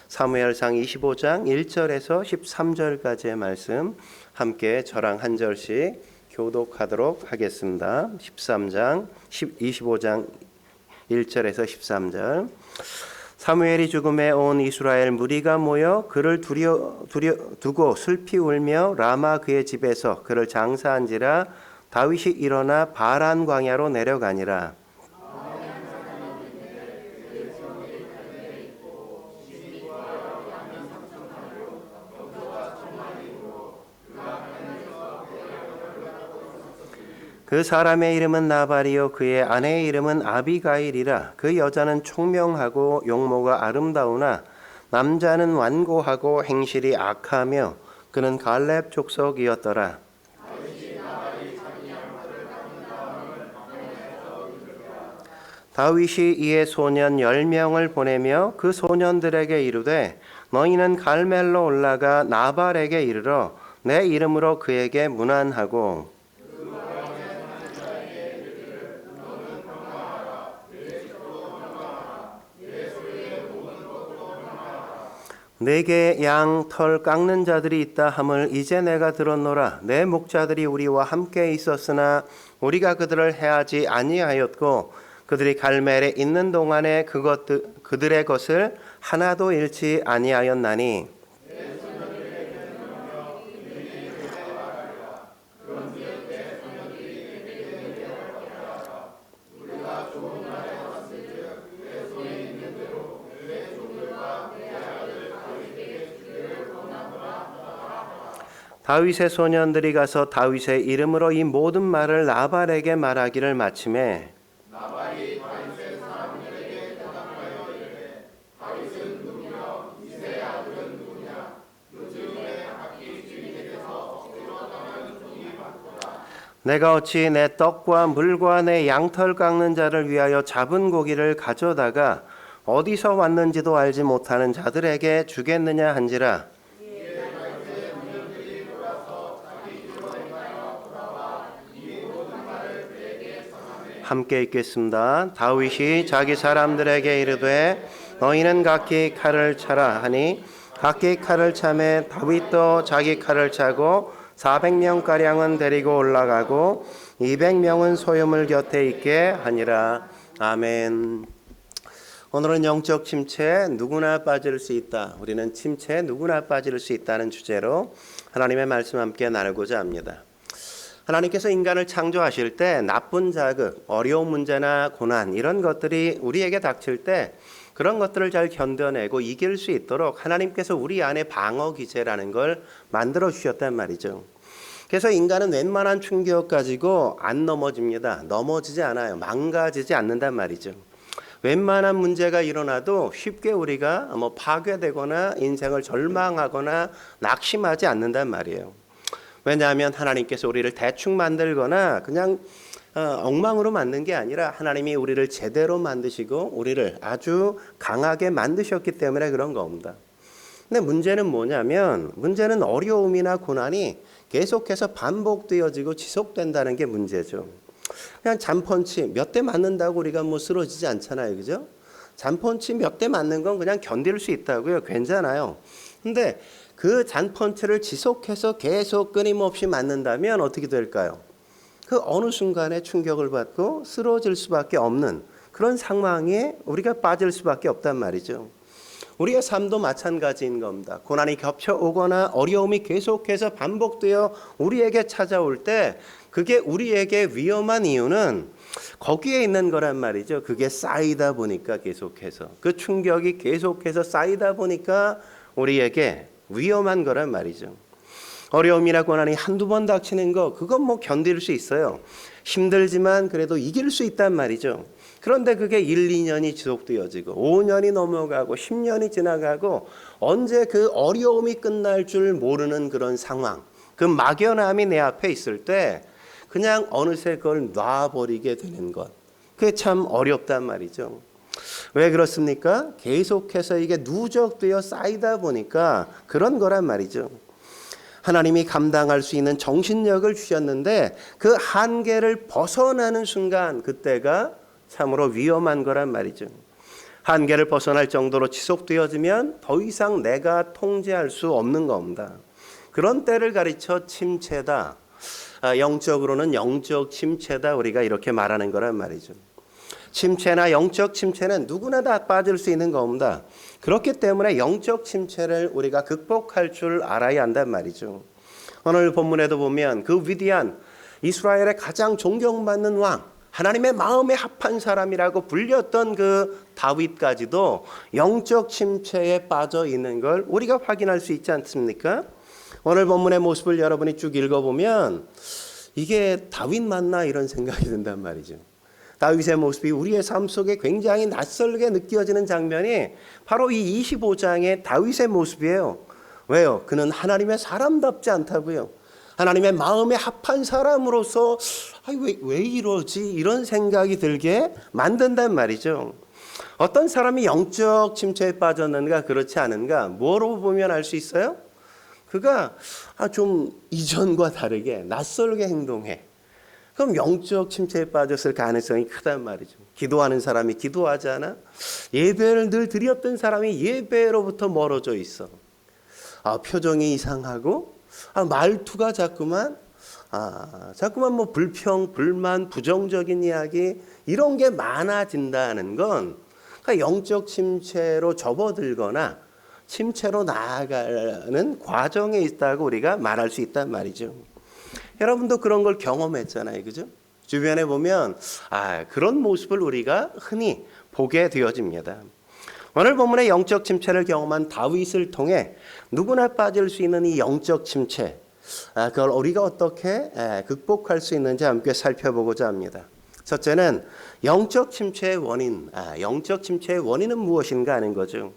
사무엘상 25장 1절에서 13절까지의 말씀 함께 저랑 한 절씩 교독하도록 하겠습니다. 25장 1절에서 13절. 사무엘이 죽음에 온 이스라엘 무리가 모여 그를 두고 슬피 울며 라마 그의 집에서 그를 장사한지라. 다윗이 일어나 바란 광야로 내려가니라. 그 사람의 이름은 나발이요 그의 아내의 이름은 아비가일이라. 그 여자는 총명하고 용모가 아름다우나 남자는 완고하고 행실이 악하며 그는 갈렙 족속이었더라. 다윗이 이에 소년 10명을 보내며 그 소년들에게 이르되 너희는 갈멜로 올라가 나발에게 이르러 내 이름으로 그에게 문안하고 내게 양 털 깎는 자들이 있다 함을 이제 내가 들었노라. 내 목자들이 우리와 함께 있었으나 우리가 그들을 해하지 아니하였고 그들이 갈멜에 있는 동안에 그들의 것을 하나도 잃지 아니하였나니 다윗의 소년들이 가서 다윗의 이름으로 이 모든 말을 나발에게 말하기를 마침에 나발이 다윗의 사람들에게 대답하여 이르되 다윗은 누구며 이새의 아들은 누구냐 요즘에 악기 주인에게서 억지로 당하는 종이 많도다. 내가 어찌 내 떡과 물과 내 양털 깎는 자를 위하여 잡은 고기를 가져다가 어디서 왔는지도 알지 못하는 자들에게 주겠느냐 한지라. 함께 읽겠습니다. 다윗이 자기 사람들에게 이르되 너희는 각기 칼을 차라 하니 각기 칼을 차매 다윗도 자기 칼을 차고 400명가량은 데리고 올라가고 200명은 소유물 곁에 있게 하니라. 아멘. 오늘은 영적 침체에 누구나 빠질 수 있다. 우리는 침체에 누구나 빠질 수 있다는 주제로 하나님의 말씀 함께 나누고자 합니다. 하나님께서 인간을 창조하실 때 나쁜 자극, 어려운 문제나 고난 이런 것들이 우리에게 닥칠 때 그런 것들을 잘 견뎌내고 이길 수 있도록 하나님께서 우리 안에 방어 기제라는 걸 만들어 주셨단 말이죠. 그래서 인간은 웬만한 충격 가지고 안 넘어집니다. 넘어지지 않아요. 망가지지 않는단 말이죠. 웬만한 문제가 일어나도 쉽게 우리가 파괴되거나 인생을 절망하거나 낙심하지 않는단 말이에요. 왜냐하면 하나님께서 우리를 대충 만들거나 그냥 엉망으로 만든 게 아니라 하나님이 우리를 제대로 만드시고 우리를 아주 강하게 만드셨기 때문에 그런 겁니다. 근데 문제는 뭐냐면 문제는 어려움이나 고난이 계속해서 반복되어지고 지속된다는 게 문제죠. 그냥 잔펀치 몇 대 맞는다고 우리가 쓰러지지 않잖아요. 그죠? 잔펀치 몇 대 맞는 건 그냥 견딜 수 있다고요. 괜찮아요. 근데 그 잔펀치를 지속해서 계속 끊임없이 맞는다면 어떻게 될까요? 그 어느 순간에 충격을 받고 쓰러질 수밖에 없는 그런 상황에 우리가 빠질 수밖에 없단 말이죠. 우리의 삶도 마찬가지인 겁니다. 고난이 겹쳐오거나 어려움이 계속해서 반복되어 우리에게 찾아올 때 그게 우리에게 위험한 이유는 거기에 있는 거란 말이죠. 그게 쌓이다 보니까 계속해서 그 충격이 계속해서 쌓이다 보니까 우리에게 위험한 거란 말이죠. 어려움이나 고난이 한두 번 닥치는 거 그건 견딜 수 있어요. 힘들지만 그래도 이길 수 있단 말이죠. 그런데 그게 1, 2년이 지속되어지고 5년이 넘어가고 10년이 지나가고 언제 그 어려움이 끝날 줄 모르는 그런 상황, 그 막연함이 내 앞에 있을 때 그냥 어느새 그걸 놔버리게 되는 것, 그게 참 어렵단 말이죠. 왜 그렇습니까? 계속해서 이게 누적되어 쌓이다 보니까 그런 거란 말이죠. 하나님이 감당할 수 있는 정신력을 주셨는데 그 한계를 벗어나는 순간 그때가 참으로 위험한 거란 말이죠. 한계를 벗어날 정도로 지속되어지면 더 이상 내가 통제할 수 없는 겁니다. 그런 때를 가리쳐 침체다. 영적으로는 영적 침체다. 우리가 이렇게 말하는 거란 말이죠. 침체나 영적 침체는 누구나 다 빠질 수 있는 겁니다. 그렇기 때문에 영적 침체를 우리가 극복할 줄 알아야 한단 말이죠. 오늘 본문에도 보면 그 위대한 이스라엘의 가장 존경받는 왕, 하나님의 마음에 합한 사람이라고 불렸던 그 다윗까지도 영적 침체에 빠져 있는 걸 우리가 확인할 수 있지 않습니까? 오늘 본문의 모습을 여러분이 쭉 읽어보면 이게 다윗 맞나 이런 생각이 든단 말이죠. 다윗의 모습이 우리의 삶 속에 굉장히 낯설게 느껴지는 장면이 바로 이 25장의 다윗의 모습이에요. 왜요? 그는 하나님의 사람답지 않다고요. 하나님의 마음에 합한 사람으로서 왜 이러지? 이런 생각이 들게 만든단 말이죠. 어떤 사람이 영적 침체에 빠졌는가 그렇지 않은가 뭐로 보면 알 수 있어요? 그가 좀 이전과 다르게 낯설게 행동해. 그럼 영적 침체에 빠졌을 가능성이 크단 말이죠. 기도하는 사람이 기도하지 않아? 예배를 늘 드렸던 사람이 예배로부터 멀어져 있어. 표정이 이상하고 말투가 자꾸만 뭐 불평, 불만, 부정적인 이야기 이런 게 많아진다는 건 그러니까 영적 침체로 접어들거나 침체로 나아가는 과정에 있다고 우리가 말할 수 있단 말이죠. 여러분도 그런 걸 경험했잖아요. 그죠? 주변에 보면 그런 모습을 우리가 흔히 보게 되어집니다. 오늘 본문의 영적 침체를 경험한 다윗을 통해 누구나 빠질 수 있는 이 영적 침체, 그걸 우리가 어떻게 극복할 수 있는지 함께 살펴보고자 합니다. 첫째는 영적 침체의 원인, 영적 침체의 원인은 무엇인가 하는 거죠.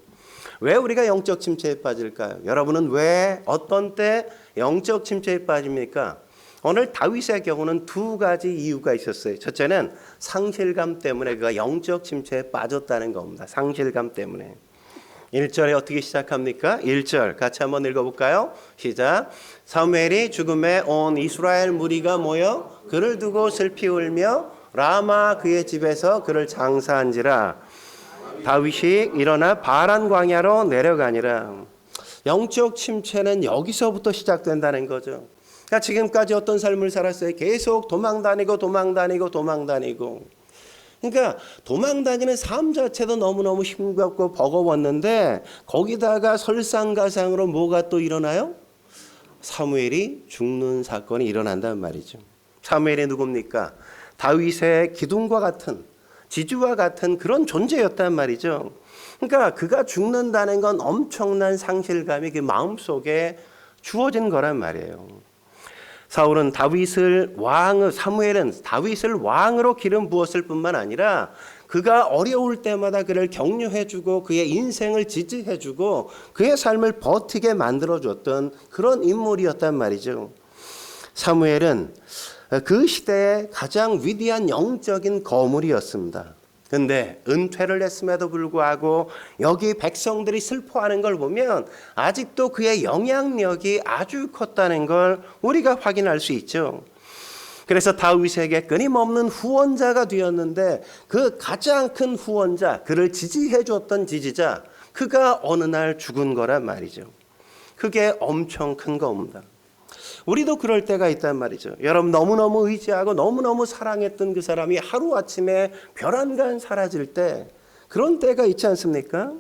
왜 우리가 영적 침체에 빠질까요? 여러분은 왜 어떤 때 영적 침체에 빠집니까? 오늘 다윗의 경우는 두 가지 이유가 있었어요. 첫째는 상실감 때문에 그가 영적 침체에 빠졌다는 겁니다. 상실감 때문에. 1절에 어떻게 시작합니까? 1절 같이 한번 읽어볼까요? 시작. 사무엘이 죽음에 온 이스라엘 무리가 모여 그를 두고 슬피 울며 라마 그의 집에서 그를 장사한지라. 다윗이 일어나 바란 광야로 내려가니라. 영적 침체는 여기서부터 시작된다는 거죠. 그러니까 지금까지 어떤 삶을 살았어요? 계속 도망다니고. 그러니까 도망다니는 삶 자체도 너무너무 힘겹고 버거웠는데 거기다가 설상가상으로 뭐가 또 일어나요? 사무엘이 죽는 사건이 일어난단 말이죠. 사무엘이 누굽니까? 다윗의 기둥과 같은 지주와 같은 그런 존재였단 말이죠. 그러니까 그가 죽는다는 건 엄청난 상실감이 그 마음속에 주어진 거란 말이에요. 사무엘은 다윗을 왕으로 기름 부었을 뿐만 아니라 그가 어려울 때마다 그를 격려해주고 그의 인생을 지지해주고 그의 삶을 버티게 만들어줬던 그런 인물이었단 말이죠. 사무엘은 그 시대의 가장 위대한 영적인 거물이었습니다. 그런데 은퇴를 했음에도 불구하고 여기 백성들이 슬퍼하는 걸 보면 아직도 그의 영향력이 아주 컸다는 걸 우리가 확인할 수 있죠. 그래서 다윗에게 끊임없는 후원자가 되었는데 그 가장 큰 후원자, 그를 지지해 줬던 지지자, 그가 어느 날 죽은 거란 말이죠. 그게 엄청 큰 겁니다. 우리도 그럴 때가 있단 말이죠. 여러분 너무너무 의지하고 너무너무 사랑했던 그 사람이 하루아침에 별안간 사라질 때 그런 때가 있지 않습니까?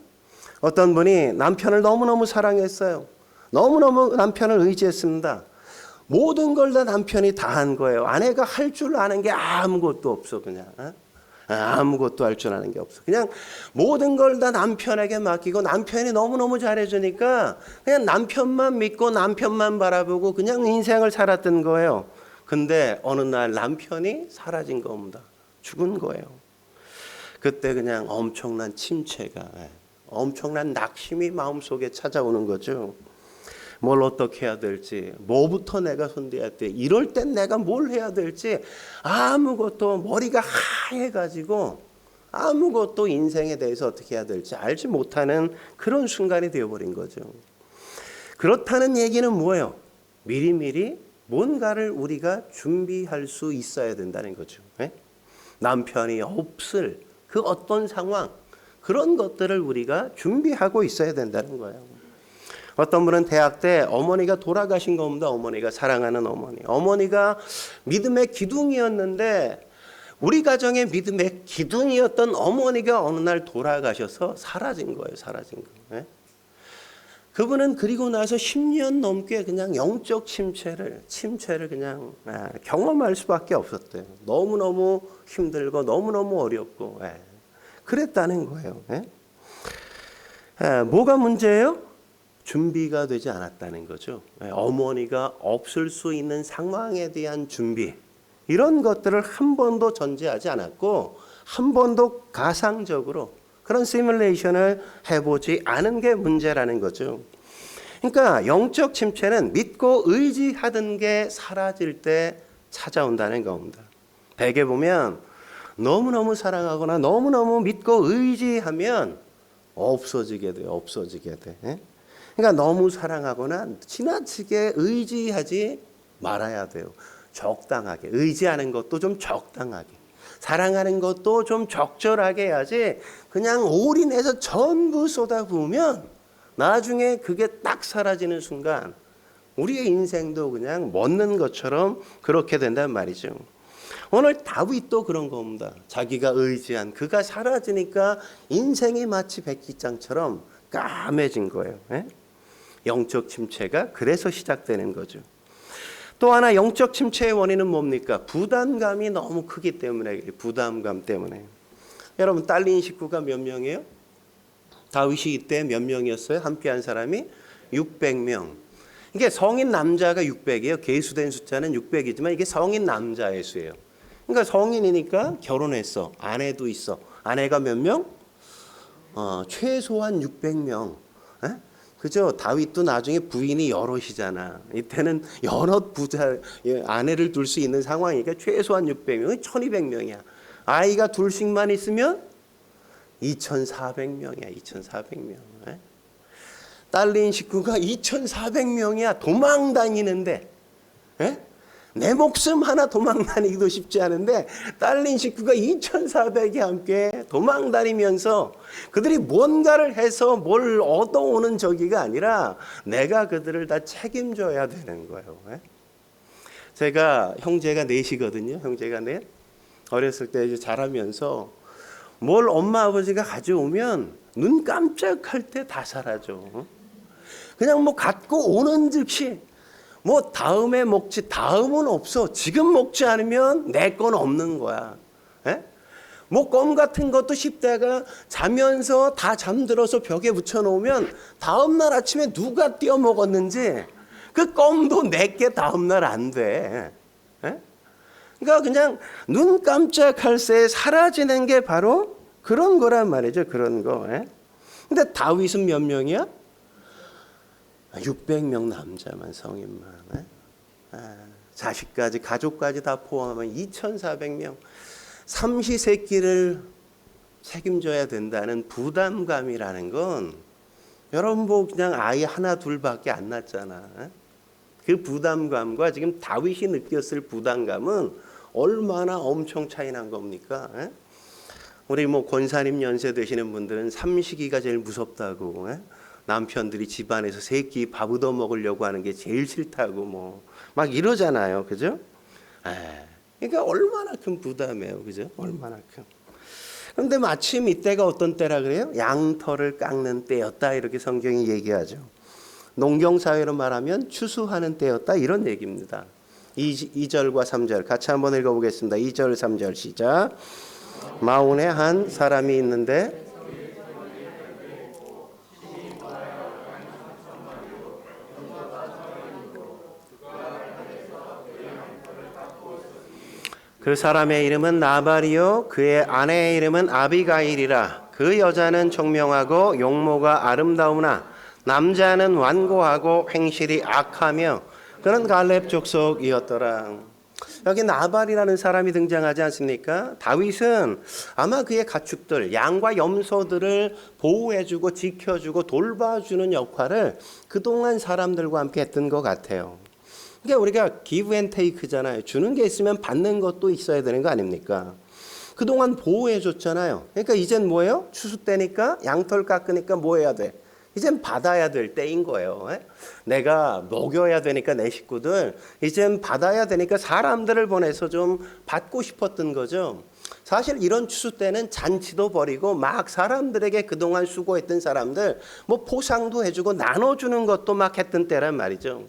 어떤 분이 남편을 너무너무 사랑했어요. 너무너무 남편을 의지했습니다. 모든 걸 다 남편이 다 한 거예요. 아내가 할 줄 아는 게 아무것도 없어. 그냥 아무것도 할 줄 아는 게 없어. 그냥 모든 걸 다 남편에게 맡기고 남편이 너무너무 잘해주니까 그냥 남편만 믿고 남편만 바라보고 그냥 인생을 살았던 거예요. 근데 어느 날 남편이 사라진 겁니다. 죽은 거예요. 그때 그냥 엄청난 침체가, 엄청난 낙심이 마음속에 찾아오는 거죠. 뭘 어떻게 해야 될지, 뭐부터 내가 손대야 돼, 이럴 땐 내가 뭘 해야 될지 아무것도, 머리가 하얘가지고 아무것도 인생에 대해서 어떻게 해야 될지 알지 못하는 그런 순간이 되어버린 거죠. 그렇다는 얘기는 뭐예요? 미리미리 뭔가를 우리가 준비할 수 있어야 된다는 거죠. 남편이 없을 그 어떤 상황, 그런 것들을 우리가 준비하고 있어야 된다는 거예요. 어떤 분은 대학 때 어머니가 돌아가신 겁니다. 어머니가 사랑하는 어머니. 어머니가 믿음의 기둥이었는데 우리 가정의 믿음의 기둥이었던 어머니가 어느 날 돌아가셔서 사라진 거예요. 사라진 거예요. 그분은 그리고 나서 10년 넘게 그냥 영적 침체를 그냥 경험할 수밖에 없었대요. 너무너무 힘들고 너무너무 어렵고 그랬다는 거예요. 뭐가 문제예요? 준비가 되지 않았다는 거죠. 어머니가 없을 수 있는 상황에 대한 준비, 이런 것들을 한 번도 전제하지 않았고 한 번도 가상적으로 그런 시뮬레이션을 해보지 않은 게 문제라는 거죠. 그러니까 영적 침체는 믿고 의지하던 게 사라질 때 찾아온다는 겁니다. 대개 보면 너무너무 사랑하거나 너무너무 믿고 의지하면 없어지게 돼요. 없어지게 돼. 그러니까 너무 사랑하거나 지나치게 의지하지 말아야 돼요. 적당하게. 의지하는 것도 좀 적당하게. 사랑하는 것도 좀 적절하게 해야지 그냥 올인해서 전부 쏟아부으면 나중에 그게 딱 사라지는 순간 우리의 인생도 그냥 멎는 것처럼 그렇게 된단 말이죠. 오늘 다윗도 그런 겁니다. 자기가 의지한 그가 사라지니까 인생이 마치 백기장처럼 까매진 거예요. 영적 침체가 그래서 시작되는 거죠. 또 하나 영적 침체의 원인은 뭡니까? 부담감이 너무 크기 때문에. 부담감 때문에. 여러분 딸린 식구가 몇 명이에요? 다윗이 이때 몇 명이었어요? 함께한 사람이 600명. 이게 성인 남자가 600이에요. 계수된 숫자는 600이지만 이게 성인 남자의 수예요. 그러니까 성인이니까 결혼했어. 아내도 있어. 아내가 몇 명? 최소한 600명. 그죠? 다윗도 나중에 부인이 여럿이잖아. 이때는 여럿 아내를 둘 수 있는 상황이니까 최소한 600명, 1200명이야. 아이가 둘씩만 있으면 2400명이야. 2400명. 딸린 식구가 2400명이야. 도망 다니는데. 내 목숨 하나 도망 다니기도 쉽지 않은데 딸린 식구가 2400이 함께 도망 다니면서 그들이 뭔가를 해서 뭘 얻어오는 저기가 아니라 내가 그들을 다 책임져야 되는 거예요. 제가 형제가 넷이거든요. 형제가 넷. 어렸을 때 이제 자라면서 뭘 엄마 아버지가 가져오면 눈 깜짝할 때 다 사라져. 그냥 뭐 갖고 오는 즉시 뭐 다음에 먹지, 다음은 없어. 지금 먹지 않으면 내 건 없는 거야. 뭐 껌 같은 것도 씹다가 자면서 다 잠들어서 벽에 붙여놓으면 다음날 아침에 누가 띄어 먹었는지 그 껌도 내게 다음날 안 돼. 그러니까 그냥 눈 깜짝할 새에 사라지는 게 바로 그런 거란 말이죠. 그런 거. 근데 다윗은 몇 명이야? 600명 남자만, 성인만. 자식까지 가족까지 다 포함하면 2400명. 삼시세끼를 책임져야 된다는 부담감이라는 건 여러분 뭐 그냥 아이 하나 둘밖에 안 낳잖아. 그 부담감과 지금 다윗이 느꼈을 부담감은 얼마나 엄청 차이 난 겁니까? 우리 뭐 권사님 연세 되시는 분들은 삼시기가 제일 무섭다고. 남편들이 집안에서 세 끼 밥 얻어 먹으려고 하는 게 제일 싫다고 뭐 막 이러잖아요. 그죠? 그러니까 얼마나 큰 부담이에요. 그죠? 얼마나 큰. 그런데 마침 이때가 어떤 때라 그래요? 양털을 깎는 때였다. 이렇게 성경이 얘기하죠. 농경사회로 말하면 추수하는 때였다. 이런 얘기입니다. 2절과 3절 같이 한번 읽어보겠습니다. 2절 3절 시작. 마온에 한 사람이 있는데 그 사람의 이름은 나발이요 그의 아내의 이름은 아비가일이라. 그 여자는 총명하고 용모가 아름다우나 남자는 완고하고 행실이 악하며 그는 갈렙 족속이었더라. 여기 나발이라는 사람이 등장하지 않습니까? 다윗은 아마 그의 가축들, 양과 염소들을 보호해주고 지켜주고 돌봐주는 역할을 그동안 사람들과 함께 했던 것 같아요. 그러니까 우리가 give and take잖아요. 주는 게 있으면 받는 것도 있어야 되는 거 아닙니까? 그동안 보호해 줬잖아요. 그러니까 이젠 뭐예요? 추수 때니까 양털 깎으니까 뭐 해야 돼? 이젠 받아야 될 때인 거예요. 내가 먹여야 되니까 내 식구들 이젠 받아야 되니까 사람들을 보내서 좀 받고 싶었던 거죠. 사실 이런 추수 때는 잔치도 벌이고 막 사람들에게 그동안 수고했던 사람들 뭐 포상도 해주고 나눠주는 것도 막 했던 때란 말이죠.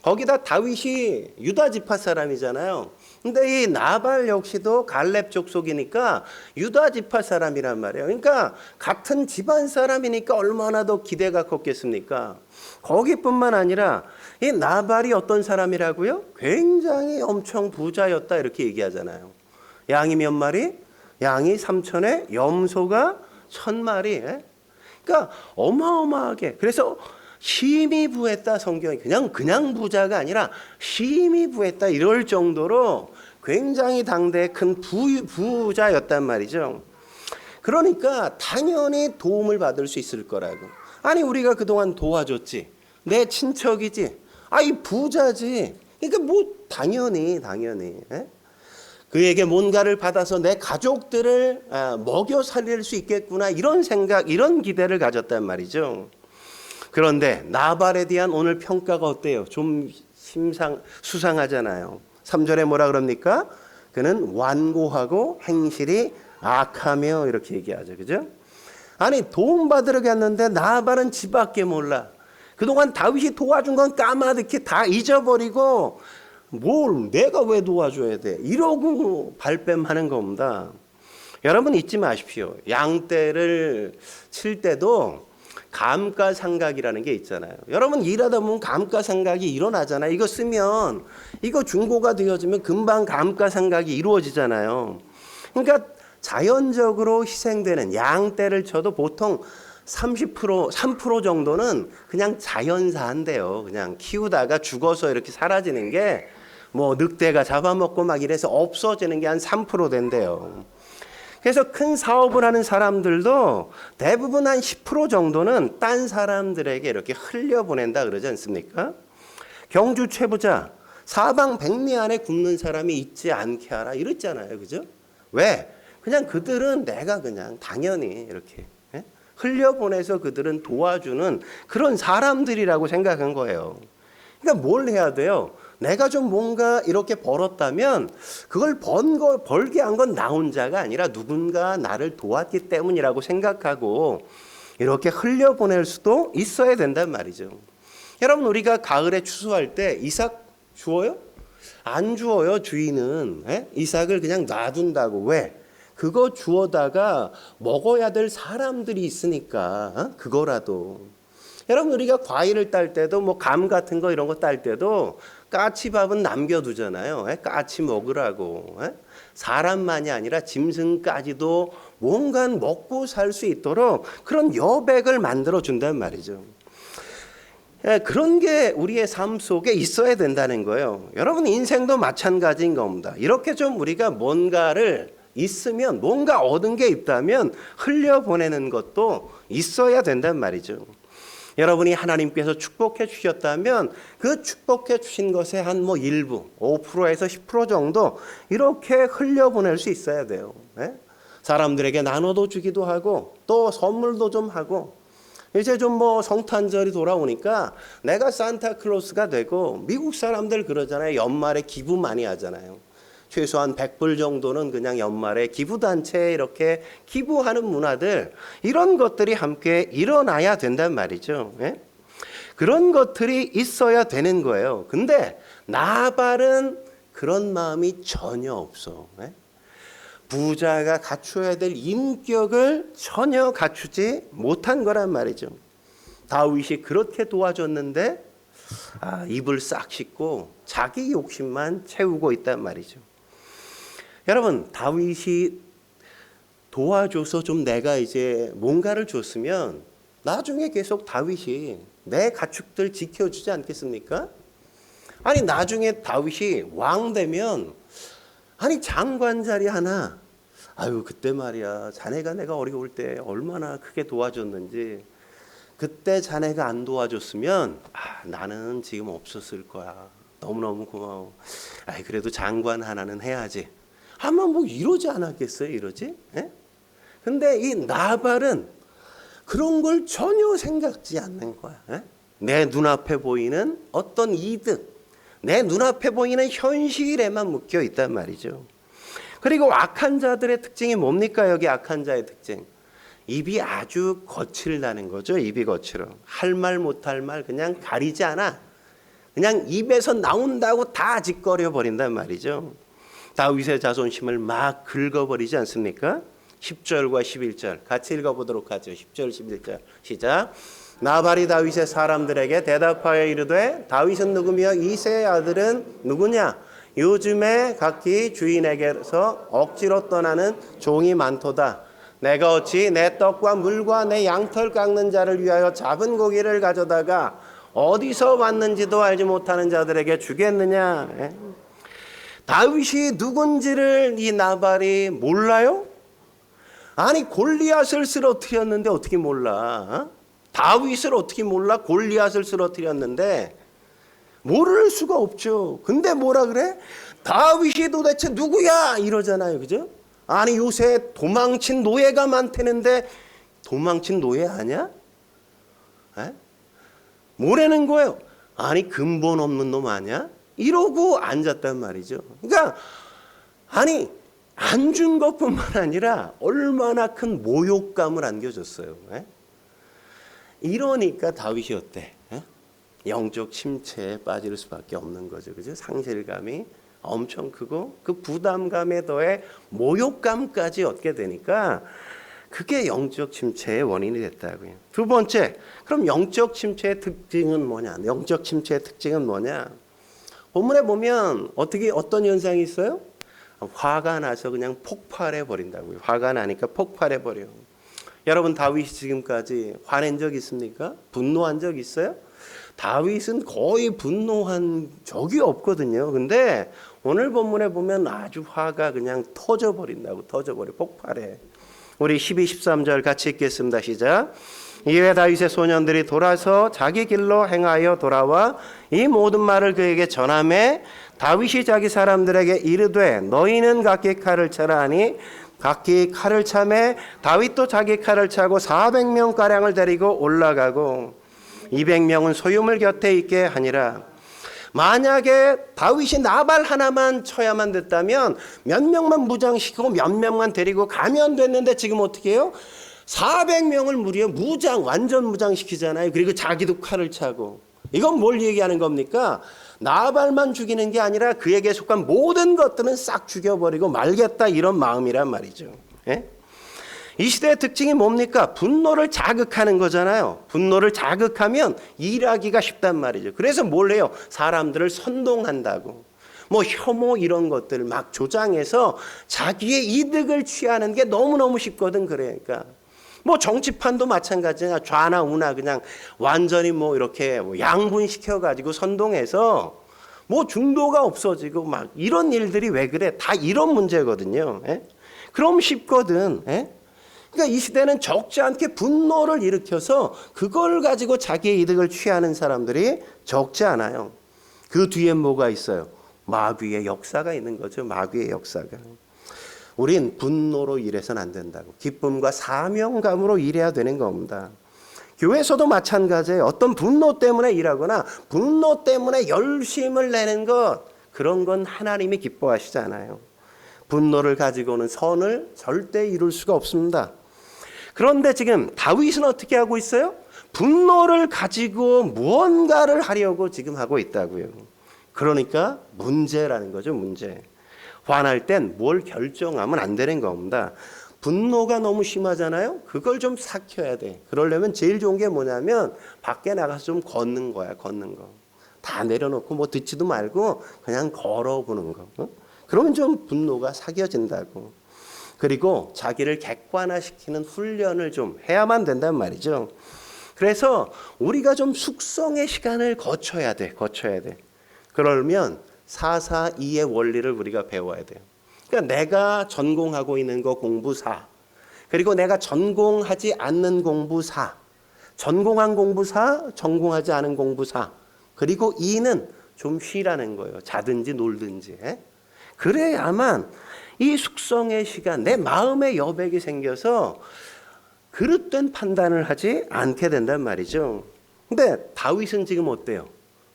거기다 다윗이 유다 지파 사람이잖아요. 근데 이 나발 역시도 갈렙 족속이니까 유다 지파 사람이란 말이에요. 그러니까 같은 집안 사람이니까 얼마나 더 기대가 컸겠습니까? 거기뿐만 아니라 이 나발이 어떤 사람이라고요? 굉장히 엄청 부자였다 이렇게 얘기하잖아요. 양이 몇 마리? 양이 3,000에 염소가 1,000마리. 그러니까 어마어마하게. 그래서 심히 부했다 성경이 그냥 부자가 아니라 심히 부했다 이럴 정도로 굉장히 당대에 큰 부자였단 말이죠. 그러니까 당연히 도움을 받을 수 있을 거라고. 아니 우리가 그동안 도와줬지. 내 친척이지. 이 부자지. 그러니까 뭐 당연히 그에게 뭔가를 받아서 내 가족들을 먹여 살릴 수 있겠구나 이런 생각 이런 기대를 가졌단 말이죠. 그런데 나발에 대한 오늘 평가가 어때요? 좀 수상하잖아요. 3절에 뭐라 그럽니까? 그는 완고하고 행실이 악하며 이렇게 얘기하죠. 그죠? 아니 도움받으러 갔는데 나발은 지밖에 몰라. 그동안 다윗이 도와준 건 까마득히 다 잊어버리고 뭘 내가 왜 도와줘야 돼? 이러고 발뺌하는 겁니다. 여러분 잊지 마십시오. 양떼를 칠 때도 감가상각이라는 게 있잖아요. 여러분 일하다 보면 감가상각이 일어나잖아요. 이거 쓰면 이거 중고가 되어지면 금방 감가상각이 이루어지잖아요. 그러니까 자연적으로 희생되는 양떼를 쳐도 보통 30%, 3% 정도는 그냥 자연사한데요. 그냥 키우다가 죽어서 이렇게 사라지는 게 뭐 늑대가 잡아먹고 막 이래서 없어지는 게 한 3% 된대요. 그래서 큰 사업을 하는 사람들도 대부분 한 10% 정도는 딴 사람들에게 이렇게 흘려보낸다 그러지 않습니까? 경주 최부자 사방백리 안에 굶는 사람이 있지 않게 하라 이랬잖아요. 그죠? 왜? 그냥 그들은 내가 그냥 당연히 이렇게 흘려보내서 그들은 도와주는 그런 사람들이라고 생각한 거예요. 그러니까 뭘 해야 돼요? 내가 좀 뭔가 이렇게 벌었다면 그걸 벌게 한 건 나 혼자가 아니라 누군가 나를 도왔기 때문이라고 생각하고 이렇게 흘려보낼 수도 있어야 된단 말이죠. 여러분 우리가 가을에 추수할 때 이삭 주어요? 안 주어요. 주인은 이삭을 그냥 놔둔다고. 왜? 그거 주워다가 먹어야 될 사람들이 있으니까 그거라도. 여러분 우리가 과일을 딸 때도 뭐 감 같은 거 이런 거 딸 때도 까치밥은 남겨두잖아요. 까치 먹으라고. 사람만이 아니라 짐승까지도 뭔가 먹고 살 수 있도록 그런 여백을 만들어 준단 말이죠. 그런 게 우리의 삶 속에 있어야 된다는 거예요. 여러분 인생도 마찬가지인 겁니다. 이렇게 좀 우리가 뭔가를 있으면 뭔가 얻은 게 있다면 흘려보내는 것도 있어야 된단 말이죠. 여러분이 하나님께서 축복해 주셨다면 그 축복해 주신 것의 한 일부 5%에서 10% 정도 이렇게 흘려보낼 수 있어야 돼요. 사람들에게 나눠도 주기도 하고 또 선물도 좀 하고 이제 좀 성탄절이 돌아오니까 내가 산타클로스가 되고 미국 사람들 그러잖아요. 연말에 기부 많이 하잖아요. 최소한 100불 정도는 그냥 연말에 기부단체에 이렇게 기부하는 문화들 이런 것들이 함께 일어나야 된단 말이죠. 그런 것들이 있어야 되는 거예요. 근데 나발은 그런 마음이 전혀 없어. 부자가 갖춰야 될 인격을 전혀 갖추지 못한 거란 말이죠. 다윗이 그렇게 도와줬는데 입을 싹 씻고 자기 욕심만 채우고 있단 말이죠. 여러분 다윗이 도와줘서 좀 내가 이제 뭔가를 줬으면 나중에 계속 다윗이 내 가축들 지켜주지 않겠습니까? 아니 나중에 다윗이 왕 되면 장관 자리 하나 그때 말이야 자네가 내가 어려울 때 얼마나 크게 도와줬는지 그때 자네가 안 도와줬으면 나는 지금 없었을 거야. 너무너무 고마워. 그래도 장관 하나는 해야지. 아마 뭐 이러지 않았겠어요? 이러지? 예? 근데 이 나발은 그런 걸 전혀 생각지 않는 거야. 예? 내 눈앞에 보이는 어떤 이득, 내 눈앞에 보이는 현실에만 묶여 있단 말이죠. 그리고 악한 자들의 특징이 뭡니까? 여기 악한 자의 특징. 입이 아주 거칠다는 거죠. 입이 거칠어. 할 말 못할 말 그냥 가리지 않아. 그냥 입에서 나온다고 다 짓거려 버린단 말이죠. 다윗의 자존심을 막 긁어버리지 않습니까? 10절과 11절 같이 읽어보도록 하죠. 10절 11절 시작. 나발이 다윗의 사람들에게 대답하여 이르되 다윗은 누구며 이새의 아들은 누구냐? 요즘에 각기 주인에게서 억지로 떠나는 종이 많도다. 내가 어찌 내 떡과 물과 내 양털 깎는 자를 위하여 잡은 고기를 가져다가 어디서 왔는지도 알지 못하는 자들에게 주겠느냐? 다윗이 누군지를 이 나발이 몰라요? 아니 골리앗을 쓰러뜨렸는데 어떻게 몰라? 다윗을 어떻게 몰라? 골리앗을 쓰러뜨렸는데 모를 수가 없죠. 근데 뭐라 그래? 다윗이 도대체 누구야? 이러잖아요. 그죠? 아니 요새 도망친 노예가 많다는데 도망친 노예 아니야? 에? 뭐라는 거예요? 아니 근본 없는 놈 아니야? 이러고 앉았단 말이죠. 그러니까 아니 안 준 것뿐만 아니라 얼마나 큰 모욕감을 안겨줬어요. 에? 이러니까 다윗이 어때? 에? 영적 침체에 빠질 수밖에 없는 거죠. 그죠? 상실감이 엄청 크고 그 부담감에 더해 모욕감까지 얻게 되니까 그게 영적 침체의 원인이 됐다고요. 두 번째, 그럼 영적 침체의 특징은 뭐냐? 영적 침체의 특징은 뭐냐? 본문에 보면 어떤 현상이 있어요? 화가 나서 그냥 폭발해 버린다고요. 화가 나니까 폭발해 버려. 여러분 다윗이 지금까지 화낸 적 있습니까? 분노한 적 있어요? 다윗은 거의 분노한 적이 없거든요. 근데 오늘 본문에 보면 아주 화가 그냥 터져버린다고. 터져버려. 폭발해. 우리 12, 13절 같이 읽겠습니다. 시작. 이에 다윗의 소년들이 돌아서 자기 길로 행하여 돌아와 이 모든 말을 그에게 전하매 다윗이 자기 사람들에게 이르되 너희는 각기 칼을 차라 하니 각기 칼을 차매 다윗도 자기 칼을 차고 400명가량을 데리고 올라가고 200명은 소유물 곁에 있게 하니라. 만약에 다윗이 나발 하나만 쳐야만 됐다면 몇 명만 무장시키고 몇 명만 데리고 가면 됐는데 지금 어떻게 해요? 400명을 무려 완전 무장시키잖아요. 그리고 자기도 칼을 차고. 이건 뭘 얘기하는 겁니까? 나발만 죽이는 게 아니라 그에게 속한 모든 것들은 싹 죽여버리고 말겠다 이런 마음이란 말이죠. 예? 이 시대의 특징이 뭡니까? 분노를 자극하는 거잖아요. 분노를 자극하면 일하기가 쉽단 말이죠. 그래서 뭘 해요? 사람들을 선동한다고. 뭐 혐오 이런 것들을 막 조장해서 자기의 이득을 취하는 게 너무너무 쉽거든. 그러니까 뭐 정치판도 마찬가지야. 좌나 우나 그냥 완전히 뭐 이렇게 양분시켜 가지고 선동해서 뭐 중도가 없어지고 막 이런 일들이 왜 그래? 다 이런 문제거든요. 예? 그럼 쉽거든. 예? 그러니까 이 시대는 적지 않게 분노를 일으켜서 그걸 가지고 자기의 이득을 취하는 사람들이 적지 않아요. 그 뒤에 뭐가 있어요? 마귀의 역사가 있는 거죠. 마귀의 역사가. 우린 분노로 일해서는 안 된다고. 기쁨과 사명감으로 일해야 되는 겁니다. 교회에서도 마찬가지예요. 어떤 분노 때문에 일하거나 분노 때문에 열심을 내는 것, 그런 건 하나님이 기뻐하시지 않아요. 분노를 가지고는 선을 절대 이룰 수가 없습니다. 그런데 지금 다윗은 어떻게 하고 있어요? 분노를 가지고 무언가를 하려고 지금 하고 있다고요. 그러니까 문제라는 거죠. 문제. 화날 땐 뭘 결정하면 안 되는 겁니다. 분노가 너무 심하잖아요. 그걸 좀 삭혀야 돼. 그러려면 제일 좋은 게 뭐냐면 밖에 나가서 좀 걷는 거야. 걷는 거. 다 내려놓고 뭐 듣지도 말고 그냥 걸어보는 거. 그러면 좀 분노가 삭혀진다고. 그리고 자기를 객관화시키는 훈련을 좀 해야만 된단 말이죠. 그래서 우리가 좀 숙성의 시간을 거쳐야 돼. 그러면 442의 원리를 우리가 배워야 돼요. 그러니까 내가 전공하고 있는 거 공부 4, 그리고 내가 전공하지 않는 공부 4, 전공한 공부 4, 전공하지 않은 공부 4, 그리고 2는 좀 쉬라는 거예요. 자든지 놀든지. 그래야만 이 숙성의 시간, 내 마음의 여백이 생겨서 그릇된 판단을 하지 않게 된단 말이죠. 근데 다윗은 지금 어때요?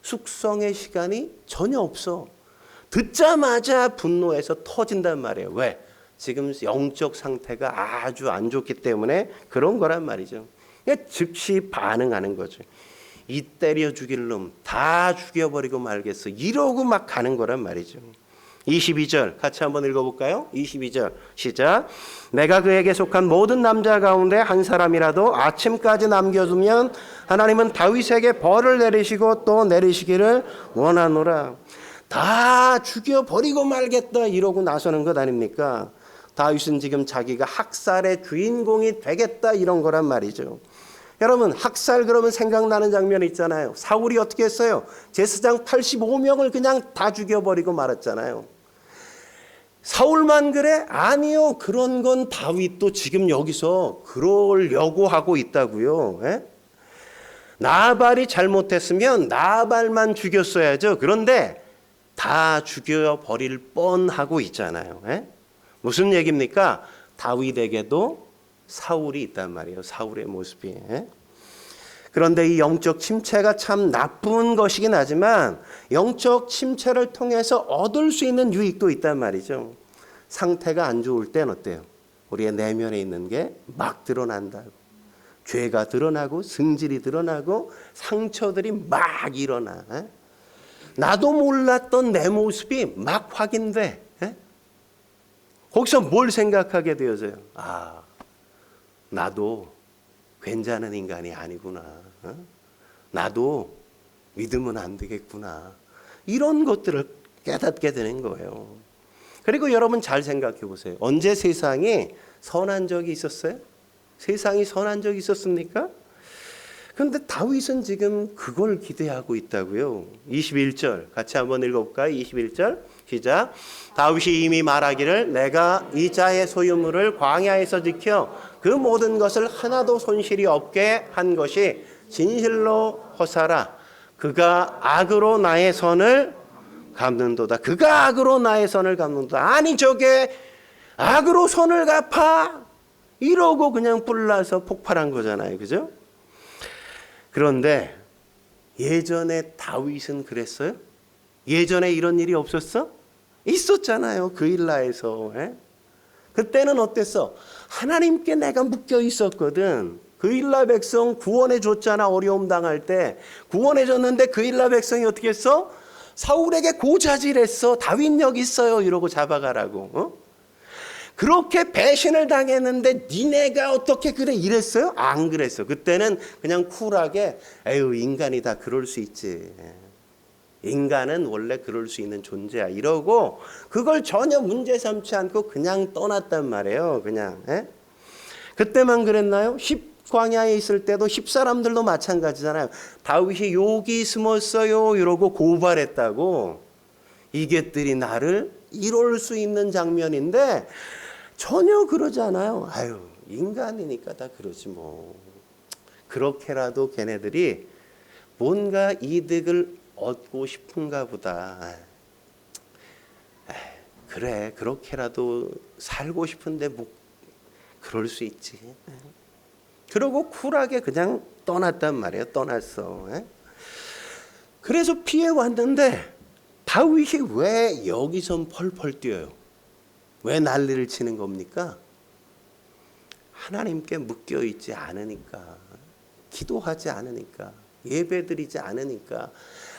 숙성의 시간이 전혀 없어. 듣자마자 분노해서 터진단 말이에요. 왜? 지금 영적 상태가 아주 안 좋기 때문에 그런 거란 말이죠. 그러니까 즉시 반응하는 거죠. 이 때려 죽일 놈 다 죽여버리고 말겠어. 이러고 막 가는 거란 말이죠. 22절 같이 한번 읽어볼까요? 22절 시작. 내가 그에게 속한 모든 남자 가운데 한 사람이라도 아침까지 남겨두면 하나님은 다윗에게 벌을 내리시고 또 내리시기를 원하노라. 다 죽여버리고 말겠다 이러고 나서는 것 아닙니까? 다윗은 지금 자기가 학살의 주인공이 되겠다 이런 거란 말이죠. 여러분 학살 그러면 생각나는 장면이 있잖아요. 사울이 어떻게 했어요? 제사장 85명을 그냥 다 죽여버리고 말았잖아요. 사울만 그래? 아니요. 그런 건 다윗도 지금 여기서 그러려고 하고 있다고요. 에? 나발이 잘못했으면 나발만 죽였어야죠. 그런데 다 죽여버릴 뻔하고 있잖아요. 에? 무슨 얘기입니까? 다윗에게도 사울이 있단 말이에요. 사울의 모습이. 에? 그런데 이 영적 침체가 참 나쁜 것이긴 하지만 영적 침체를 통해서 얻을 수 있는 유익도 있단 말이죠. 상태가 안 좋을 땐 어때요? 우리의 내면에 있는 게 막 드러난다고. 죄가 드러나고 승질이 드러나고 상처들이 막 일어나. 에? 나도 몰랐던 내 모습이 막 확인돼. 에? 거기서 뭘 생각하게 되어져요? 아, 나도 괜찮은 인간이 아니구나. 나도 믿으면 안 되겠구나. 이런 것들을 깨닫게 되는 거예요. 그리고 여러분 잘 생각해 보세요. 언제 세상에 선한 적이 있었어요? 세상이 선한 적이 있었습니까? 그런데 다윗은 지금 그걸 기대하고 있다고요. 21절 같이 한번 읽어볼까요? 21절 시작. 다윗이 이미 말하기를 내가 이 자의 소유물을 광야에서 지켜 그 모든 것을 하나도 손실이 없게 한 것이 진실로 허사라. 그가 악으로 나의 선을 갚는도다. 그가 악으로 나의 선을 갚는도다. 아니 저게 악으로 선을 갚아? 이러고 그냥 뿔나서 폭발한 거잖아요. 그죠? 그런데 예전에 다윗은 그랬어요? 예전에 이런 일이 없었어? 있었잖아요. 그일라에서. 그때는 어땠어? 하나님께 내가 묶여 있었거든. 그일라 백성 구원해 줬잖아. 어려움 당할 때 구원해 줬는데 그일라 백성이 어떻게 했어? 사울에게 고자질했어. 다윗 여기 있어요 이러고 잡아가라고. 그렇게 배신을 당했는데 니네가 어떻게 그래 이랬어요? 안 그랬어. 그때는 그냥 쿨하게 에휴 인간이 다 그럴 수 있지. 인간은 원래 그럴 수 있는 존재야 이러고 그걸 전혀 문제 삼지 않고 그냥 떠났단 말이에요. 그냥. 그때만 그랬나요? 광야에 있을 때도 10사람들도 마찬가지잖아요. 다윗이 여기 숨었어요 이러고 고발했다고. 이것들이 나를 이룰 수 있는 장면인데 전혀 그러지 않아요. 아유 인간이니까 다 그러지 뭐. 그렇게라도 걔네들이 뭔가 이득을 얻고 싶은가 보다. 그래 그렇게라도 살고 싶은데 뭐 그럴 수 있지. 그러고 쿨하게 그냥 떠났단 말이에요. 떠났어. 그래서 피해 왔는데 다윗이 왜 여기선 펄펄 뛰어요? 왜 난리를 치는 겁니까? 하나님께 묶여 있지 않으니까, 기도하지 않으니까, 예배드리지 않으니까,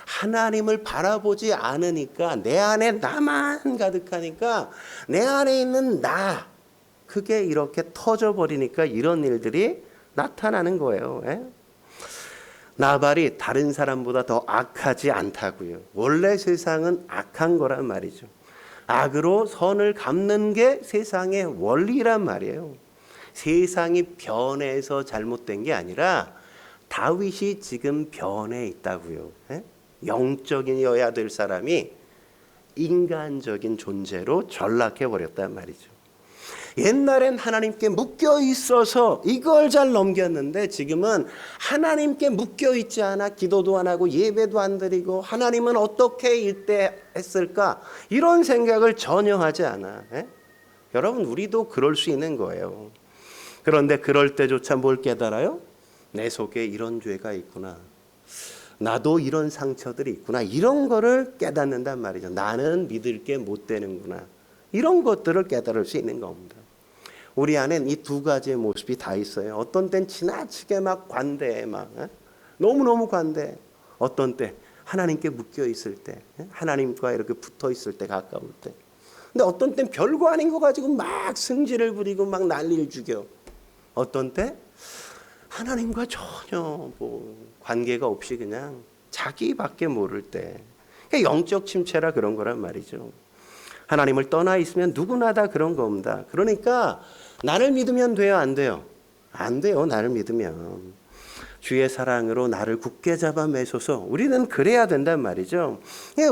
하나님을 바라보지 않으니까, 내 안에 나만 가득하니까 내 안에 있는 나 그게 이렇게 터져버리니까 이런 일들이 나타나는 거예요. 나발이 다른 사람보다 더 악하지 않다고요. 원래 세상은 악한 거란 말이죠. 악으로 선을 갚는 게 세상의 원리란 말이에요. 세상이 변해서 잘못된 게 아니라 다윗이 지금 변해 있다고요. 영적인이어야 될 사람이 인간적인 존재로 전락해 버렸단 말이죠. 옛날엔 하나님께 묶여 있어서 이걸 잘 넘겼는데 지금은 하나님께 묶여 있지 않아 기도도 안 하고 예배도 안 드리고 하나님은 어떻게 이때 했을까 이런 생각을 전혀 하지 않아. 여러분 우리도 그럴 수 있는 거예요. 그런데 그럴 때조차 뭘 깨달아요? 내 속에 이런 죄가 있구나. 나도 이런 상처들이 있구나. 이런 거를 깨닫는단 말이죠. 나는 믿을 게 못 되는구나. 이런 것들을 깨달을 수 있는 겁니다. 우리 안엔 이 두 가지의 모습이 다 있어요. 어떤 땐 지나치게 막 관대해, 너무너무 관대해. 어떤 때 하나님께 묶여 있을 때, 하나님과 이렇게 붙어 있을 때, 가까울 때. 근데 어떤 땐 별거 아닌 거 가지고 막 승질을 부리고 막 난리를 죽여. 어떤 때 하나님과 전혀 관계가 없이 그냥 자기밖에 모를 때. 그러니까 영적 침체라 그런 거란 말이죠. 하나님을 떠나 있으면 누구나 다 그런 겁니다. 그러니까 나를 믿으면 돼요, 안 돼요? 안 돼요, 나를 믿으면. 주의 사랑으로 나를 굳게 잡아 매소서. 우리는 그래야 된단 말이죠.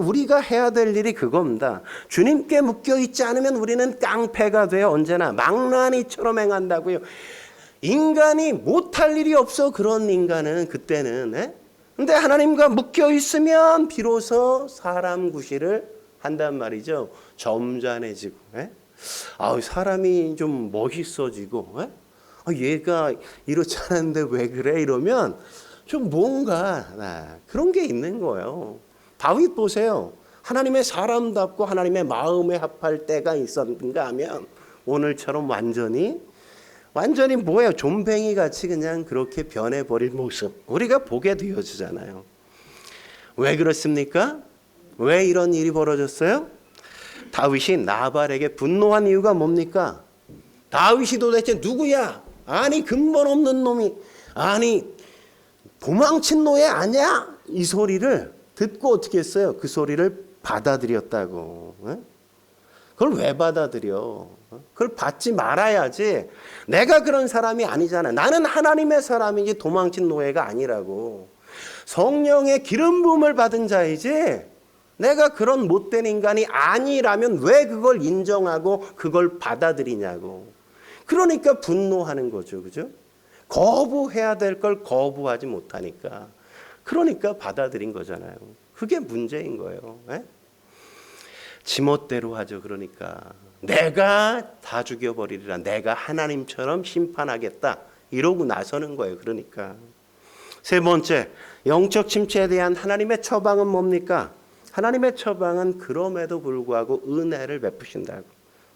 우리가 해야 될 일이 그겁니다. 주님께 묶여 있지 않으면 우리는 깡패가 돼요. 언제나 망나니처럼 행한다고요. 인간이 못할 일이 없어. 그런 인간은 그때는. 근데 하나님과 묶여 있으면 비로소 사람 구실을 한단 말이죠. 점잖해지고, 사람이 좀 멋있어지고, 얘가 이렇지 않은데 왜 그래? 이러면 좀 뭔가 그런 게 있는 거예요. 다윗 보세요. 하나님의 사람답고 하나님의 마음에 합할 때가 있었는가 하면 오늘처럼 완전히 뭐예요? 좀뱅이 같이 그냥 그렇게 변해버릴 모습 우리가 보게 되어지잖아요. 왜 그렇습니까? 왜 이런 일이 벌어졌어요? 다윗이 나발에게 분노한 이유가 뭡니까? 다윗이 도대체 누구야? 아니 근본 없는 놈이, 아니 도망친 노예 아니야? 이 소리를 듣고 어떻게 했어요? 그 소리를 받아들였다고. 그걸 왜 받아들여? 그걸 받지 말아야지. 내가 그런 사람이 아니잖아. 나는 하나님의 사람이지 도망친 노예가 아니라고. 성령의 기름 부음을 받은 자이지 내가 그런 못된 인간이 아니라면 왜 그걸 인정하고 그걸 받아들이냐고. 그러니까 분노하는 거죠. 그죠? 거부해야 될 걸 거부하지 못하니까. 그러니까 받아들인 거잖아요. 그게 문제인 거예요. 지멋대로 하죠. 그러니까 내가 다 죽여버리리라. 내가 하나님처럼 심판하겠다. 이러고 나서는 거예요. 그러니까 세 번째, 영적 침체에 대한 하나님의 처방은 뭡니까? 하나님의 처방은 그럼에도 불구하고 은혜를 베푸신다고.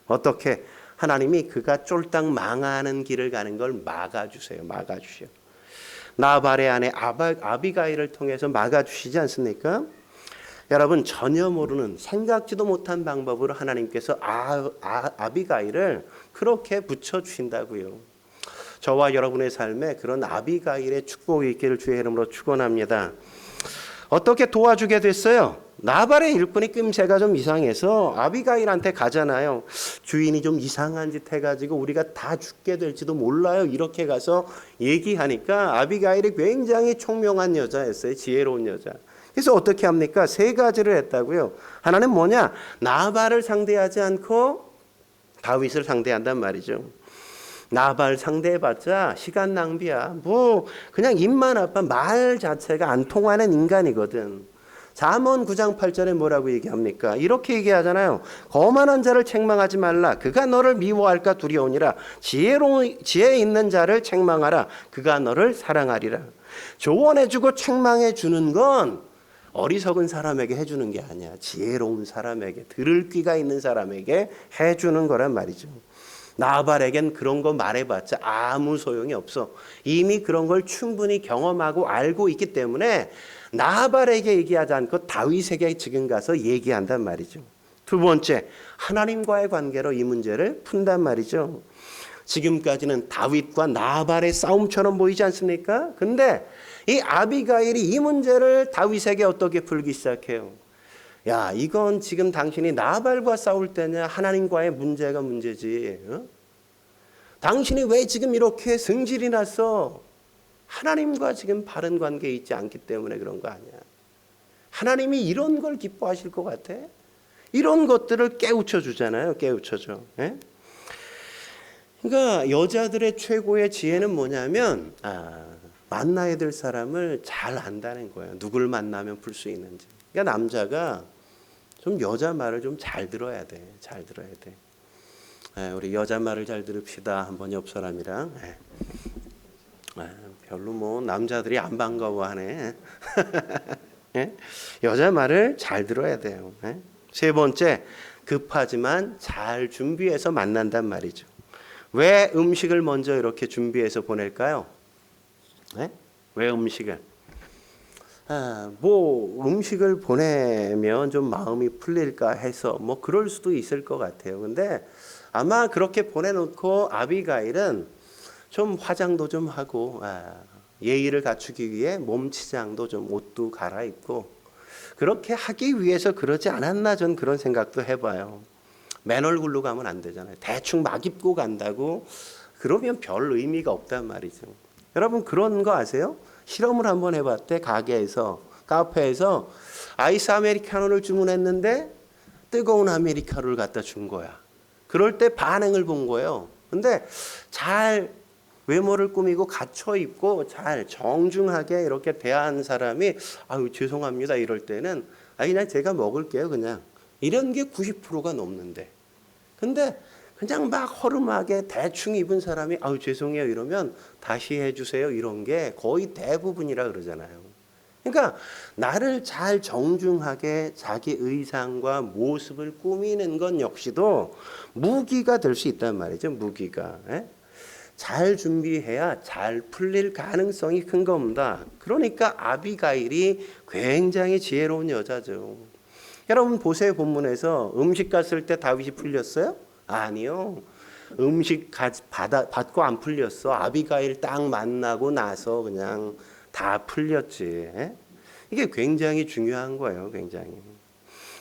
어떻게? 하나님이 그가 쫄딱 망하는 길을 가는 걸 막아주세요. 막아주셔. 나발의 아내 아비가일을 통해서 막아주시지 않습니까? 여러분 전혀 모르는 생각지도 못한 방법으로 하나님께서 아비가일을 그렇게 붙여주신다고요. 저와 여러분의 삶에 그런 아비가일의 축복이 있기를 주의 이름으로 축원합니다. 어떻게 도와주게 됐어요? 나발의 일꾼이 낌새가 좀 이상해서 아비가일한테 가잖아요. 주인이 좀 이상한 짓 해가지고 우리가 다 죽게 될지도 몰라요. 이렇게 가서 얘기하니까 아비가일이 굉장히 총명한 여자였어요. 지혜로운 여자. 그래서 어떻게 합니까? 세 가지를 했다고요. 하나는 뭐냐? 나발을 상대하지 않고 다윗을 상대한단 말이죠. 나발 상대해봤자 시간 낭비야. 그냥 입만 아파. 말 자체가 안 통하는 인간이거든. 잠언 9장 8절에 뭐라고 얘기합니까? 이렇게 얘기하잖아요. 거만한 자를 책망하지 말라. 그가 너를 미워할까 두려우니라. 지혜 있는 자를 책망하라. 그가 너를 사랑하리라. 조언해주고 책망해주는 건 어리석은 사람에게 해주는 게 아니야. 지혜로운 사람에게, 들을 귀가 있는 사람에게 해주는 거란 말이죠. 나발에겐 그런 거 말해봤자 아무 소용이 없어. 이미 그런 걸 충분히 경험하고 알고 있기 때문에 나발에게 얘기하지 않고 다윗에게 지금 가서 얘기한단 말이죠. 두 번째, 하나님과의 관계로 이 문제를 푼단 말이죠. 지금까지는 다윗과 나발의 싸움처럼 보이지 않습니까? 근데 이 아비가일이 이 문제를 다윗에게 어떻게 풀기 시작해요? 야, 이건 지금 당신이 나발과 싸울 때냐? 하나님과의 문제가 문제지. 당신이 왜 지금 이렇게 승질이 났어? 하나님과 지금 바른 관계에 있지 않기 때문에 그런 거 아니야. 하나님이 이런 걸 기뻐하실 것 같아? 이런 것들을 깨우쳐 주잖아요. 깨우쳐줘. 그러니까 여자들의 최고의 지혜는 뭐냐면 만나야 될 사람을 잘 안다는 거예요. 누굴 만나면 풀 수 있는지. 그러니까 남자가 좀 여자 말을 좀 잘 들어야 돼. 잘 들어야 돼. 우리 여자 말을 잘 들읍시다. 한번 옆 사람이랑. 별로 뭐 남자들이 안 반가워하네. 여자 말을 잘 들어야 돼요. 세 번째, 급하지만 잘 준비해서 만난단 말이죠. 왜 음식을 먼저 이렇게 준비해서 보낼까요? 왜 음식을? 뭐 음식을 보내면 좀 마음이 풀릴까 해서 뭐 그럴 수도 있을 것 같아요. 근데 아마 그렇게 보내놓고 아비가일은 좀 화장도 좀 하고 예의를 갖추기 위해 몸치장도 좀 옷도 갈아입고 그렇게 하기 위해서 그러지 않았나 전 그런 생각도 해봐요. 맨 얼굴로 가면 안 되잖아요. 대충 막 입고 간다고 그러면 별 의미가 없단 말이죠. 여러분 그런 거 아세요? 실험을 한번 해봤대. 가게에서 카페에서 아이스 아메리카노를 주문했는데 뜨거운 아메리카노를 갖다 준 거야. 그럴 때 반응을 본 거예요. 근데 잘 외모를 꾸미고 갖춰 입고 잘 정중하게 이렇게 대한 사람이 아유 죄송합니다 이럴 때는 그냥 제가 먹을게요 그냥 이런 게 90%가 넘는데 근데 그냥 막 허름하게 대충 입은 사람이 아유 죄송해요 이러면 다시 해주세요 이런 게 거의 대부분이라 그러잖아요. 그러니까 나를 잘 정중하게 자기 의상과 모습을 꾸미는 건 역시도 무기가 될 수 있단 말이죠. 무기가. 잘 준비해야 잘 풀릴 가능성이 큰 겁니다. 그러니까 아비가일이 굉장히 지혜로운 여자죠. 여러분 보세요. 본문에서 음식 갔을 때 다윗이 풀렸어요? 아니요. 음식 받고 안 풀렸어. 아비가일 딱 만나고 나서 그냥 다 풀렸지. 이게 굉장히 중요한 거예요. 굉장히.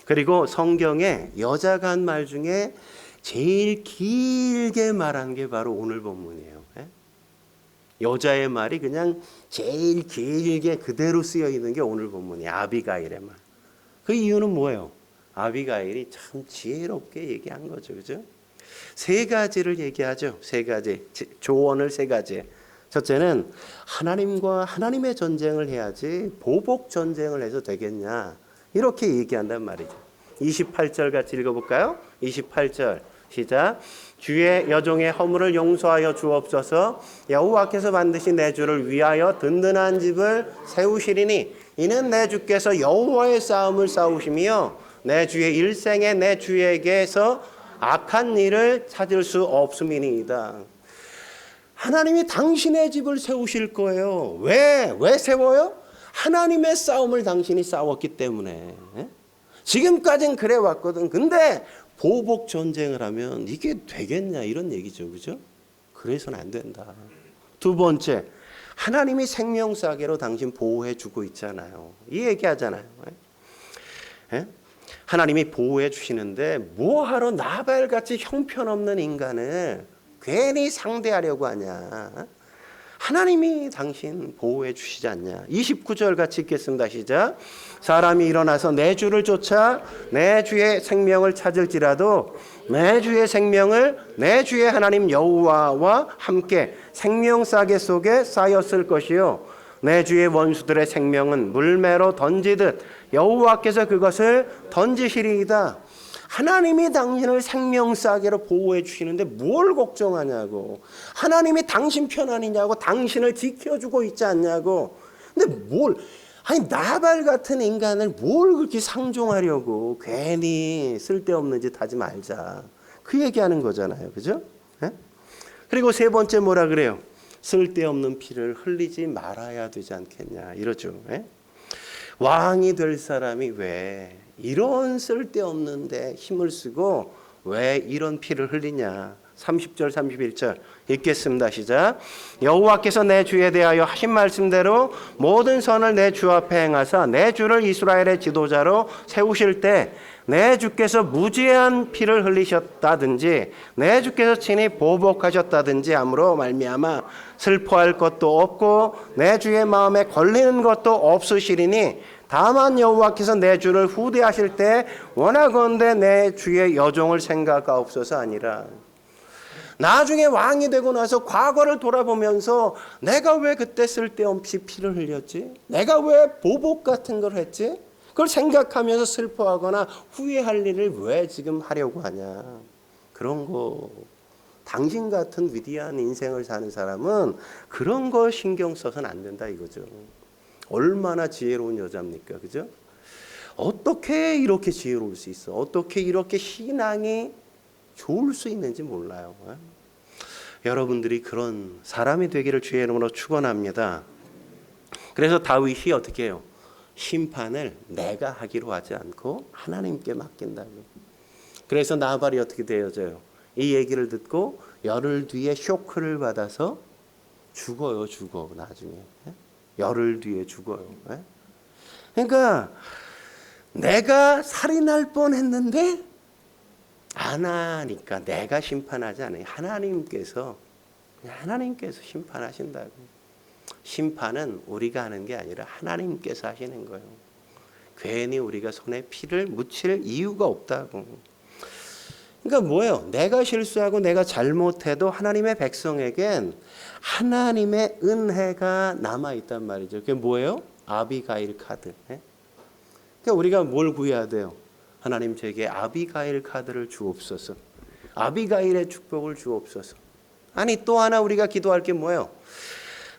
그리고 성경에 여자가 한 말 중에 제일 길게 말한 게 바로 오늘 본문이에요. 여자의 말이 그냥 제일 길게 그대로 쓰여 있는 게 오늘 본문이에요. 아비가일의 말. 그 이유는 뭐예요? 아비가일이 참 지혜롭게 얘기한 거죠. 그죠? 세 가지를 얘기하죠. 세 가지. 조언을 세 가지. 첫째는 하나님과 하나님의 전쟁을 해야지 보복 전쟁을 해서 되겠냐. 이렇게 얘기한단 말이죠. 28절 같이 읽어볼까요? 28절. 시작. 주의 여종의 허물을 용서하여 주옵소서. 여호와께서 반드시 내 주를 위하여 든든한 집을 세우시리니 이는 내 주께서 여호와의 싸움을 싸우시며 내 주의 일생에 내 주에게서 악한 일을 찾을 수 없음이니이다. 하나님이 당신의 집을 세우실 거예요. 왜 세워요? 하나님의 싸움을 당신이 싸웠기 때문에. 지금까지는 그래 왔거든. 근데 보복 전쟁을 하면 이게 되겠냐 이런 얘기죠. 그죠? 그래서는 안 된다. 두 번째, 하나님이 생명사계로 당신 보호해 주고 있잖아요. 이 얘기하잖아요. 하나님이 보호해 주시는데 뭐하러 나발같이 형편없는 인간을 괜히 상대하려고 하냐. 하나님이 당신 보호해 주시지 않냐. 29절 같이 읽겠습니다. 시작. 사람이 일어나서 내 주를 쫓아 내 주의 생명을 찾을지라도 내 주의 생명을 내 주의 하나님 여호와와 함께 생명싸개 속에 쌓였을 것이요 내 주의 원수들의 생명은 물매로 던지듯 여호와께서 그것을 던지시리이다. 하나님이 당신을 생명싸개로 보호해 주시는데 뭘 걱정하냐고. 하나님이 당신 편 아니냐고. 당신을 지켜주고 있지 않냐고. 근데 나발 같은 인간을 뭘 그렇게 상종하려고. 괜히 쓸데없는 짓 하지 말자. 그 얘기하는 거잖아요. 그죠? 그리고 세 번째 뭐라 그래요? 쓸데없는 피를 흘리지 말아야 되지 않겠냐. 이러죠. 왕이 될 사람이 왜 이런 쓸데없는데 힘을 쓰고 왜 이런 피를 흘리냐. 30절 31절 읽겠습니다. 시작. 여호와께서 내 주에 대하여 하신 말씀대로 모든 선을 내 주 앞에 행하사 내 주를 이스라엘의 지도자로 세우실 때 내 주께서 무지한 피를 흘리셨다든지 내 주께서 친히 보복하셨다든지 함으로 말미암아 슬퍼할 것도 없고 내 주의 마음에 걸리는 것도 없으시리니 다만 여호와께서 내 주를 후대하실 때 원하건대 내 주의 여종을 생각하옵소서 아니라. 나중에 왕이 되고 나서 과거를 돌아보면서 내가 왜 그때 쓸데없이 피를 흘렸지? 내가 왜 보복 같은 걸 했지? 그걸 생각하면서 슬퍼하거나 후회할 일을 왜 지금 하려고 하냐? 그런 거 당신 같은 위대한 인생을 사는 사람은 그런 거 신경 써서는 안 된다 이거죠. 얼마나 지혜로운 여자입니까? 그죠? 어떻게 이렇게 지혜로울 수 있어? 어떻게 이렇게 신앙이 좋을 수 있는지 몰라요. 여러분들이 그런 사람이 되기를 주의 이름으로 축원합니다. 그래서 다윗이 어떻게 해요? 심판을 내가 하기로 하지 않고 하나님께 맡긴다고. 그래서 나발이 어떻게 되어져요? 이 얘기를 듣고 열흘 뒤에 쇼크를 받아서 죽어요. 죽어 나중에. 열흘 뒤에 죽어요. 그러니까 내가 살인할 뻔했는데 안 하니까 내가 심판하지 않아요. 하나님께서 심판하신다고. 심판은 우리가 하는 게 아니라 하나님께서 하시는 거예요. 괜히 우리가 손에 피를 묻힐 이유가 없다고. 그러니까 뭐예요? 내가 실수하고 내가 잘못해도 하나님의 백성에겐 하나님의 은혜가 남아있단 말이죠. 그게 뭐예요? 아비가일 카드. 그러니까 우리가 뭘 구해야 돼요? 하나님 제게 아비가일 카드를 주옵소서. 아비가일의 축복을 주옵소서. 아니 또 하나 우리가 기도할 게 뭐예요?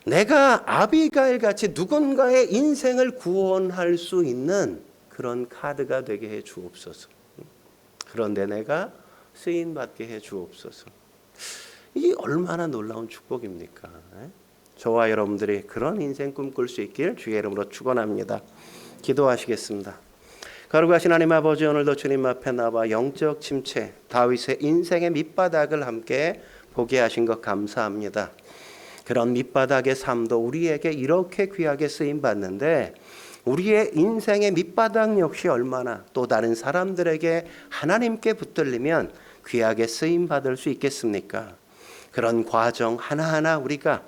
내가 아비가일 같이 누군가의 인생을 구원할 수 있는 그런 카드가 되게 해 주옵소서. 그런데 내가 쓰임 받게 해 주옵소서. 이게 얼마나 놀라운 축복입니까? 저와 여러분들이 그런 인생 꿈꿀 수 있길 주의 이름으로 축원합니다. 기도하시겠습니다. 거룩하신 하나님 아버지, 오늘도 주님 앞에 나와 영적 침체, 다윗의 인생의 밑바닥을 함께 보게 하신 것 감사합니다. 그런 밑바닥의 삶도 우리에게 이렇게 귀하게 쓰임 받는데 우리의 인생의 밑바닥 역시 얼마나 또 다른 사람들에게 하나님께 붙들리면 귀하게 쓰임 받을 수 있겠습니까? 그런 과정 하나하나 우리가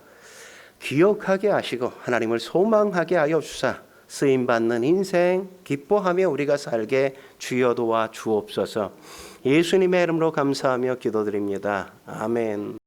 기억하게 하시고 하나님을 소망하게 하여 주사 쓰임 받는 인생 기뻐하며 우리가 살게 주여 도와 주옵소서. 예수님의 이름으로 감사하며 기도드립니다. 아멘.